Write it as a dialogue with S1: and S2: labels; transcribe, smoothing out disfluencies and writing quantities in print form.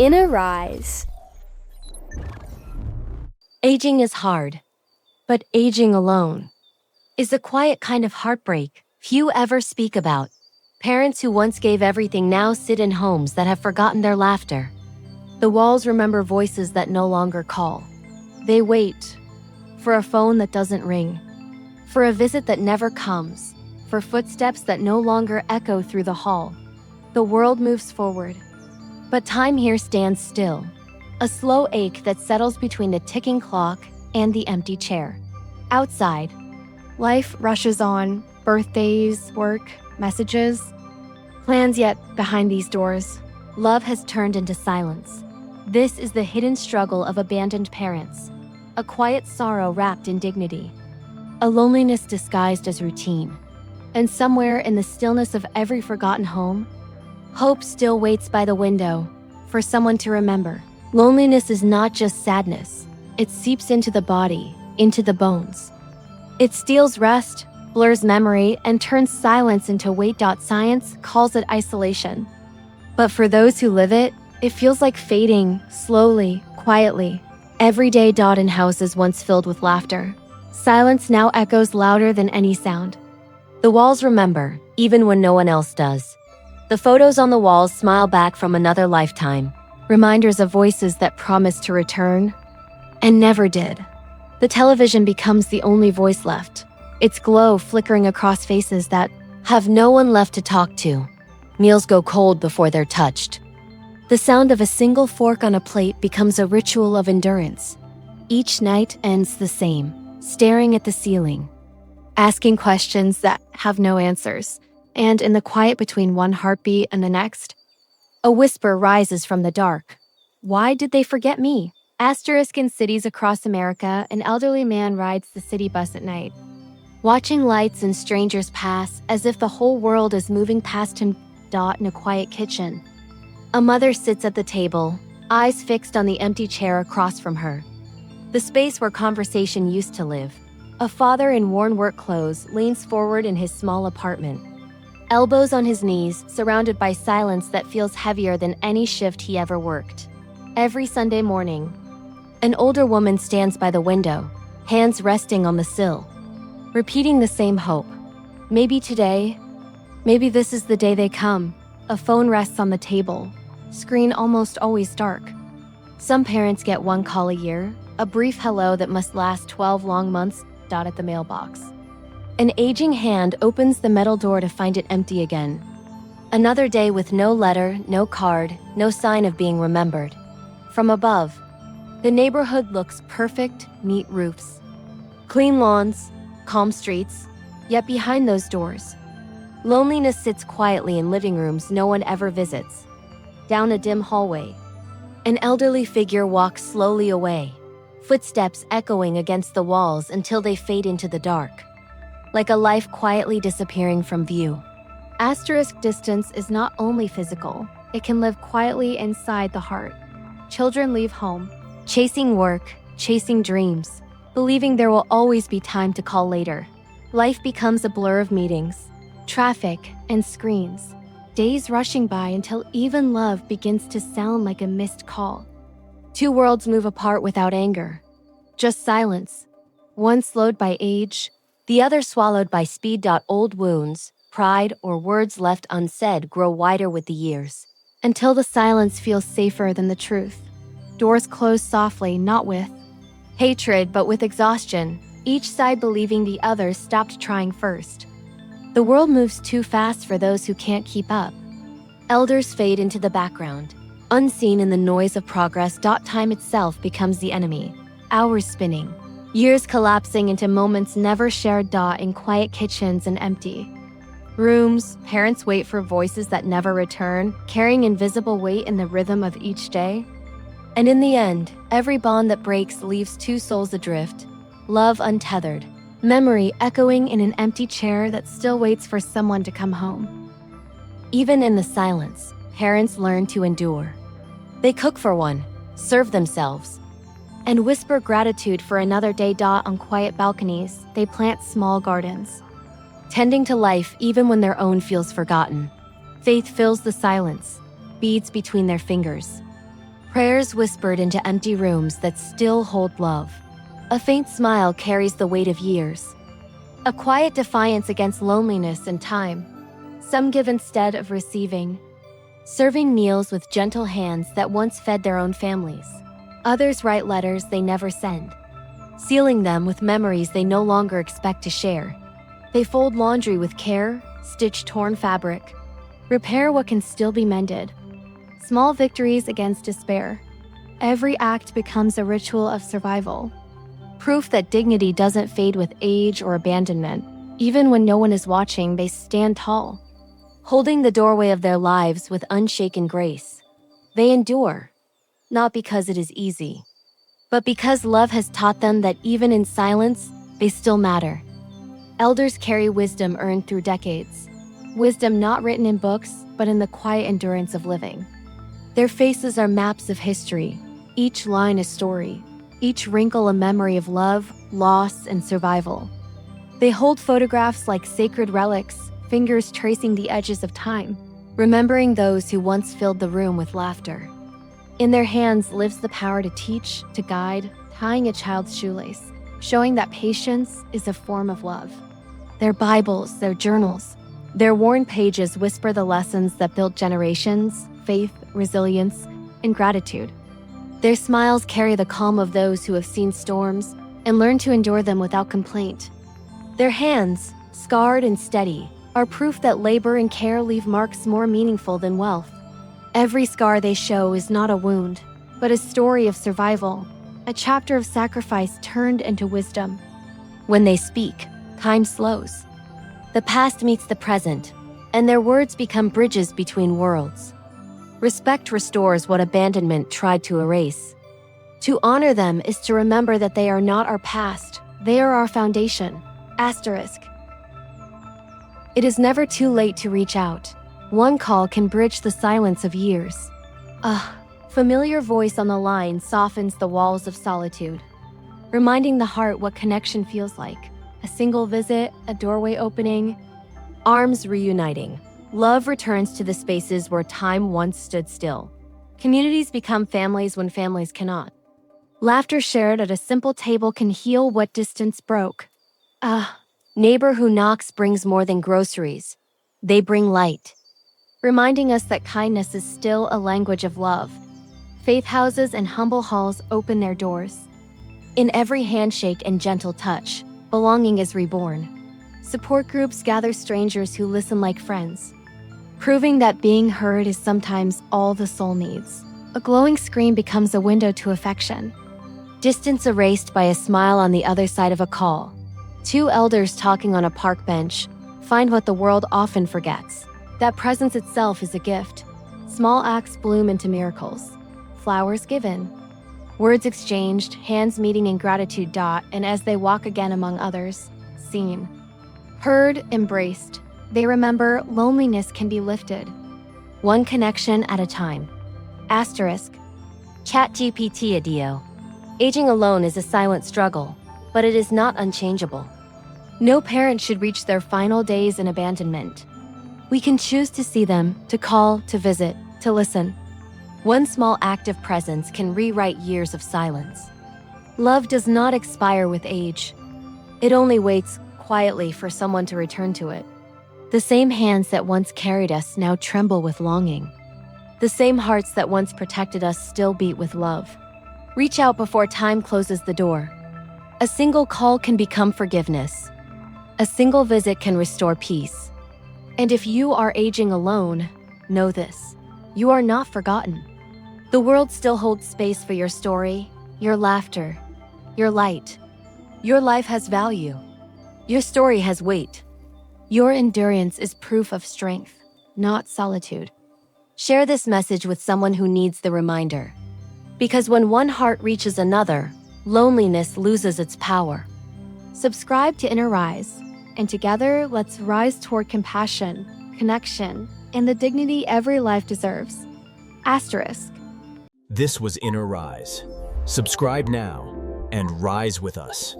S1: Inner Rise.
S2: Aging is hard, but aging alone is a quiet kind of heartbreak few ever speak about. Parents who once gave everything now sit in homes that have forgotten their laughter. The walls remember voices that no longer call. They wait for a phone that doesn't ring, for a visit that never comes, for footsteps that no longer echo through the hall. The world moves forward, but time here stands still, a slow ache that settles between the ticking clock and the empty chair. Outside, life rushes on, birthdays, work, messages, plans, yet behind these doors, love has turned into silence. This is the hidden struggle of abandoned parents, a quiet sorrow wrapped in dignity, a loneliness disguised as routine. And somewhere in the stillness of every forgotten home, hope still waits by the window for someone to remember. Loneliness is not just sadness. It seeps into the body, into the bones. It steals rest, blurs memory, and turns silence into weight. Science calls it isolation. But for those who live it, it feels like fading, slowly, quietly. Every day in houses once filled with laughter. Silence now echoes louder than any sound. The walls remember, even when no one else does. The photos on the walls smile back from another lifetime, reminders of voices that promised to return and never did. The television becomes the only voice left, its glow flickering across faces that have no one left to talk to. Meals go cold before they're touched. The sound of a single fork on a plate becomes a ritual of endurance. Each night ends the same, staring at the ceiling, asking questions that have no answers. And in the quiet between one heartbeat and the next, a whisper rises from the dark. Why did they forget me? In cities across America, an elderly man rides the city bus at night, watching lights and strangers pass as if the whole world is moving past him. In a quiet kitchen, a mother sits at the table, eyes fixed on the empty chair across from her, the space where conversation used to live. A father in worn work clothes leans forward in his small apartment, elbows on his knees, surrounded by silence that feels heavier than any shift he ever worked. Every Sunday morning, an older woman stands by the window, hands resting on the sill, repeating the same hope. Maybe today, maybe this is the day they come. A phone rests on the table, screen almost always dark. Some parents get one call a year, a brief hello that must last 12 long months. At the mailbox, an aging hand opens the metal door to find it empty again. Another day with no letter, no card, no sign of being remembered. From above, the neighborhood looks perfect, neat roofs, clean lawns, calm streets. Yet behind those doors, loneliness sits quietly in living rooms no one ever visits. Down a dim hallway, an elderly figure walks slowly away, footsteps echoing against the walls until they fade into the dark, like a life quietly disappearing from view. Distance is not only physical, it can live quietly inside the heart. Children leave home, chasing work, chasing dreams, believing there will always be time to call later. Life becomes a blur of meetings, traffic, and screens. Days rushing by until even love begins to sound like a missed call. Two worlds move apart without anger, just silence. One slowed by age, the other swallowed by speed. Old wounds, pride, or words left unsaid grow wider with the years, until the silence feels safer than the truth. Doors close softly, not with hatred, but with exhaustion, each side believing the other stopped trying first. The world moves too fast for those who can't keep up. Elders fade into the background, unseen in the noise of progress. Time itself becomes the enemy, hours spinning, years collapsing into moments never shared. In quiet kitchens and empty rooms, parents wait for voices that never return, carrying invisible weight in the rhythm of each day. And in the end, every bond that breaks leaves two souls adrift, love untethered, memory echoing in an empty chair that still waits for someone to come home. Even in the silence, parents learn to endure. They cook for one, serve themselves, and whisper gratitude for another day. On quiet balconies, they plant small gardens, tending to life even when their own feels forgotten. Faith fills the silence, beads between their fingers, Prayers whispered into empty rooms that still hold love. A faint smile carries the weight of years. A quiet defiance against loneliness and time. Some give instead of receiving. Serving meals with gentle hands that once fed their own families. Others write letters they never send, sealing them with memories they no longer expect to share. They fold laundry with care, stitch torn fabric, repair what can still be mended. Small victories against despair. Every act becomes a ritual of survival. Proof that dignity doesn't fade with age or abandonment. Even when no one is watching, they stand tall, holding the doorway of their lives with unshaken grace. They endure, not because it is easy, but because love has taught them that even in silence, they still matter. Elders carry wisdom earned through decades. Wisdom not written in books, but in the quiet endurance of living. Their faces are maps of history, each line a story, each wrinkle a memory of love, loss, and survival. They hold photographs like sacred relics, fingers tracing the edges of time, remembering those who once filled the room with laughter. In their hands lives the power to teach, to guide, tying a child's shoelace, showing that patience is a form of love. Their Bibles, their journals, their worn pages whisper the lessons that built generations, faith, resilience, and gratitude. Their smiles carry the calm of those who have seen storms and learned to endure them without complaint. Their hands, scarred and steady, are proof that labor and care leave marks more meaningful than wealth. Every scar they show is not a wound, but a story of survival, a chapter of sacrifice turned into wisdom. When they speak, time slows. The past meets the present, and their words become bridges between worlds. Respect restores what abandonment tried to erase. To honor them is to remember that they are not our past, they are our foundation. Asterisk. It is never too late to reach out. One call can bridge the silence of years. A familiar voice on the line softens the walls of solitude, reminding the heart what connection feels like. A single visit, a doorway opening, arms reuniting. Love returns to the spaces where time once stood still. Communities become families when families cannot. Laughter shared at a simple table can heal what distance broke. A neighbor who knocks brings more than groceries. They bring light, reminding us that kindness is still a language of love. Faith houses and humble halls open their doors. In every handshake and gentle touch, belonging is reborn. Support groups gather strangers who listen like friends, proving that being heard is sometimes all the soul needs. A glowing screen becomes a window to affection. Distance erased by a smile on the other side of a call. Two elders talking on a park bench find what the world often forgets: that presence itself is a gift. Small acts bloom into miracles. Flowers given, words exchanged, hands meeting in gratitude. And as they walk again among others, seen, heard, embraced, they remember loneliness can be lifted, one connection at a time. Asterisk. ChatGPT Adio. Aging alone is a silent struggle, but it is not unchangeable. No parent should reach their final days in abandonment. We can choose to see them, to call, to visit, to listen. One small act of presence can rewrite years of silence. Love does not expire with age. It only waits quietly for someone to return to it. The same hands that once carried us now tremble with longing. The same hearts that once protected us still beat with love. Reach out before time closes the door. A single call can become forgiveness. A single visit can restore peace. And if you are aging alone, know this: you are not forgotten. The world still holds space for your story, your laughter, your light. Your life has value. Your story has weight. Your endurance is proof of strength, not solitude. Share this message with someone who needs the reminder. Because when one heart reaches another, loneliness loses its power. Subscribe to Inner Rise, and together let's rise toward compassion, connection, and the dignity every life deserves. Asterisk.
S1: This was Inner Rise. Subscribe now and rise with us.